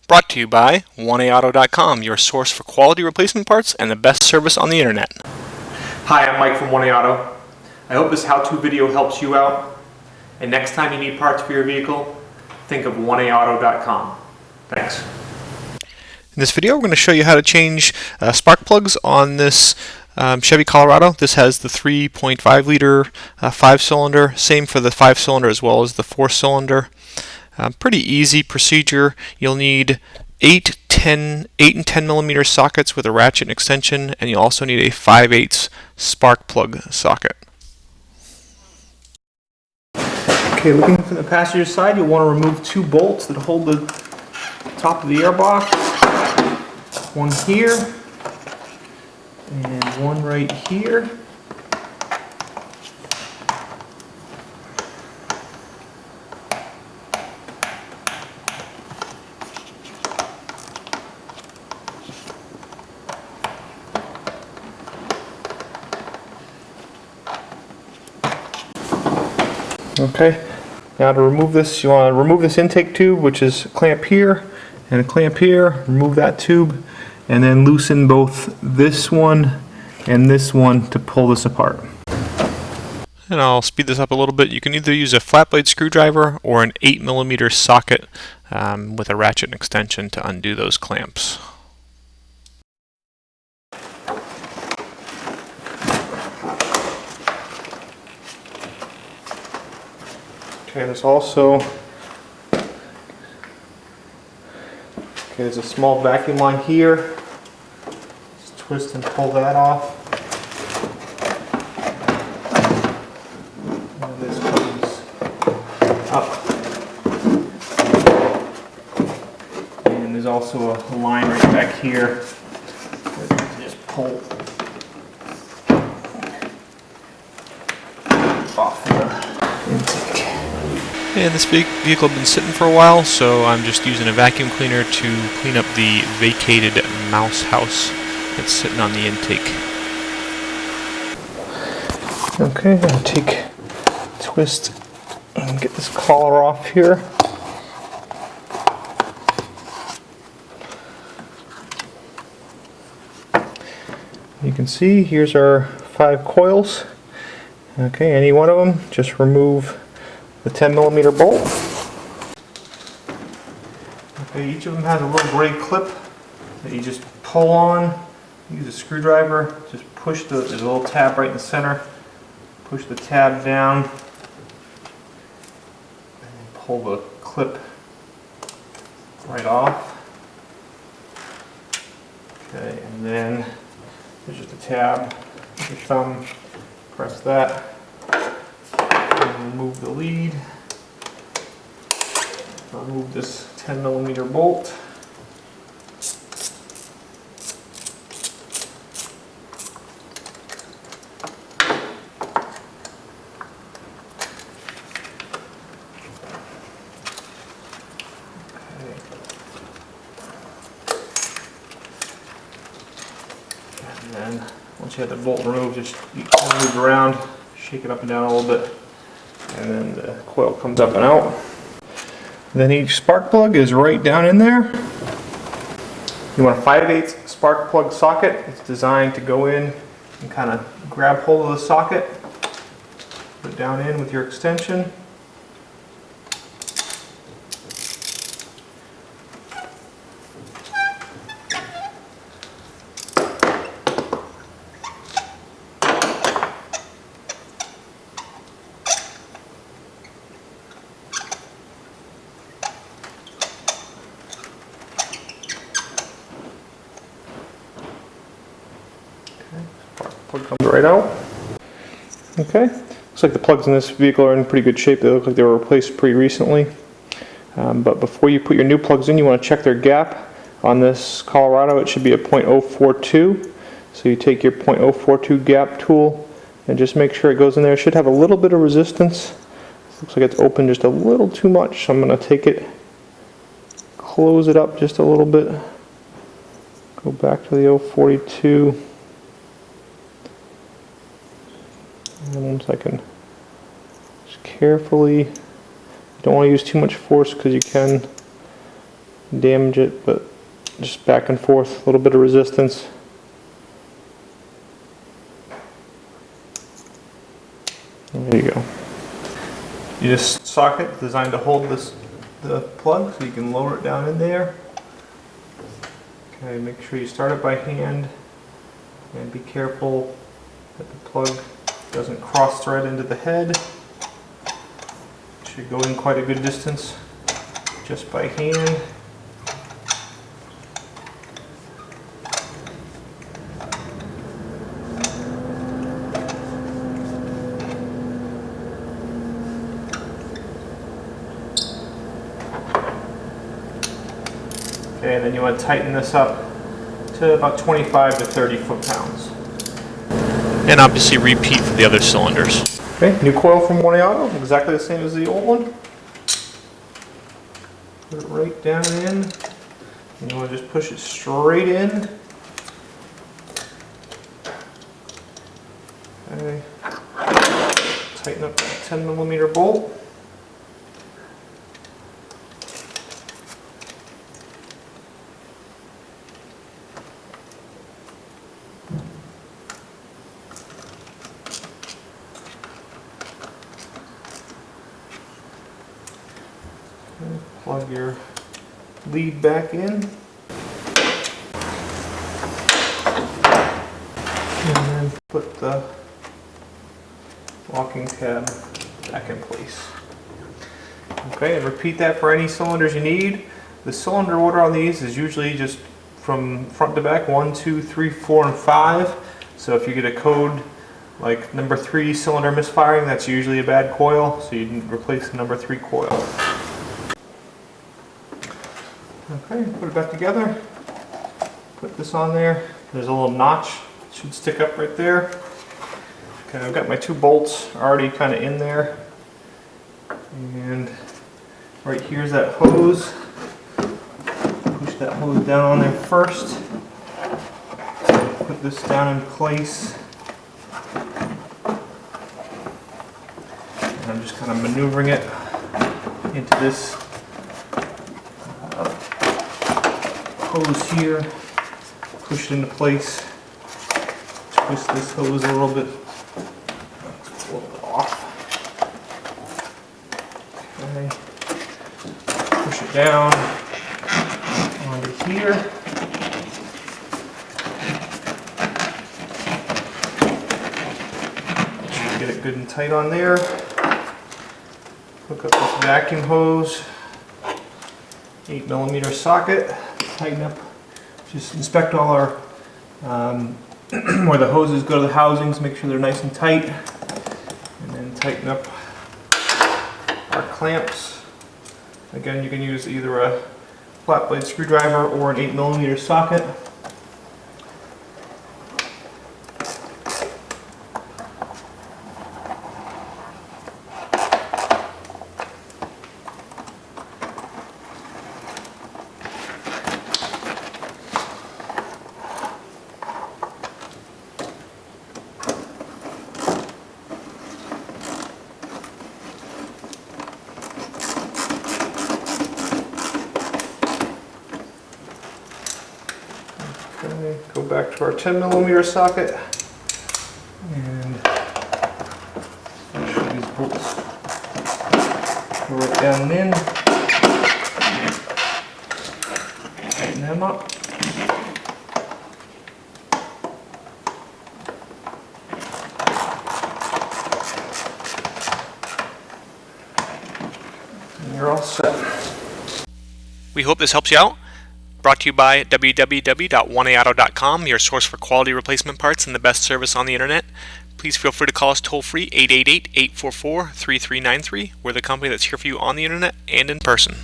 Brought to you by 1AAuto.com, your source for quality replacement parts and the best service on the internet. Hi, I'm Mike from 1AAuto. I hope this how-to video helps you out. And next time you need parts for your vehicle, think of 1AAuto.com. Thanks. In this video, we're going to show you how to change spark plugs on this Chevy Colorado. This has the 3.5 liter 5-cylinder, same for the 5-cylinder as well as the 4-cylinder. Pretty easy procedure. You'll need 8 and 10 millimeter sockets with a ratchet and extension, and you'll also need a 5/8 spark plug socket. Okay, looking from the passenger side, you'll want to remove 2 bolts that hold the top of the airbox. One here and one right here. Okay, now to remove this, you want to remove this intake tube, which is a clamp here and a clamp here. Remove that tube and then loosen both this one and this one to pull this apart. And I'll speed this up a little bit. You can either use a flat blade screwdriver or an 8 millimeter socket with a ratchet and extension to undo those clamps. Okay, there's a small vacuum line here. Just twist and pull that off. And this comes up. And there's also a line right back here that you can just pull off the intake. And this vehicle has been sitting for a while, so I'm just using a vacuum cleaner to clean up the vacated mouse house that's sitting on the intake. Okay, I'm going to twist and get this collar off here. You can see here's our 5 coils. Okay, any one of them, just remove the 10 millimeter bolt. Okay, each of them has a little gray clip that you just pull on. Use a screwdriver, just push there's a little tab right in the center. Push the tab down and pull the clip right off. Okay, and then there's just a tab. With your thumb, press that. Remove the lead, remove this 10 millimeter bolt. Okay. And then once you have the bolt removed, just move it around, shake it up and down a little bit. And then the coil comes up and out. Then each spark plug is right down in there. You want a 5/8 spark plug socket. It's designed to go in and kind of grab hold of the socket, put it down in with your extension. Plug comes right out. Okay, looks like the plugs in this vehicle are in pretty good shape. They look like they were replaced pretty recently. But before you put your new plugs in, you want to check their gap. On this Colorado, it should be a .042. So you take your .042 gap tool and just make sure it goes in there. It should have a little bit of resistance. Looks like it's open just a little too much. So I'm going to take it, close it up just a little bit, go back to the 042. And once I can just carefully, you don't want to use too much force because you can damage it, but just back and forth, a little bit of resistance. There you go. You just socket designed to hold the plug, so you can lower it down in there. Okay, make sure you start it by hand and be careful that the plug doesn't cross thread into the head. It should go in quite a good distance just by hand. Okay, and then you want to tighten this up to about 25 to 30 foot-pounds. And obviously repeat for the other cylinders. Okay, new coil from One Auto, exactly the same as the old one. Put it right down in. And you want to just push it straight in. Okay. Tighten up that 10mm bolt. Plug your lead back in, and then put the locking tab back in place. Okay, and repeat that for any cylinders you need. The cylinder order on these is usually just from front to back, 1, 2, 3, 4, and 5. So if you get a code like number 3 cylinder misfiring, that's usually a bad coil, so you can replace the number 3 coil. Okay, put it back together. Put this on there. There's a little notch. It should stick up right there. Okay, I've got my 2 bolts already kind of in there. And right here's that hose. Push that hose down on there first. Put this down in place. And I'm just kind of maneuvering it into this hose here, push it into place, twist this hose a little bit off. Okay. Push it down onto here. Get it good and tight on there. Hook up this vacuum hose, 8mm socket. Tighten up, just inspect all our, where the hoses go to the housings, make sure they're nice and tight. And then tighten up our clamps. Again, you can use either a flat blade screwdriver or an 8mm socket. Okay, go back to our 10mm socket and make sure these bolts go right down and in. Tighten them up. And you're all set. We hope this helps you out. Brought to you by www.oneauto.com, your source for quality replacement parts and the best service on the internet. Please feel free to call us toll free 888-844-3393. We're the company that's here for you on the internet and in person.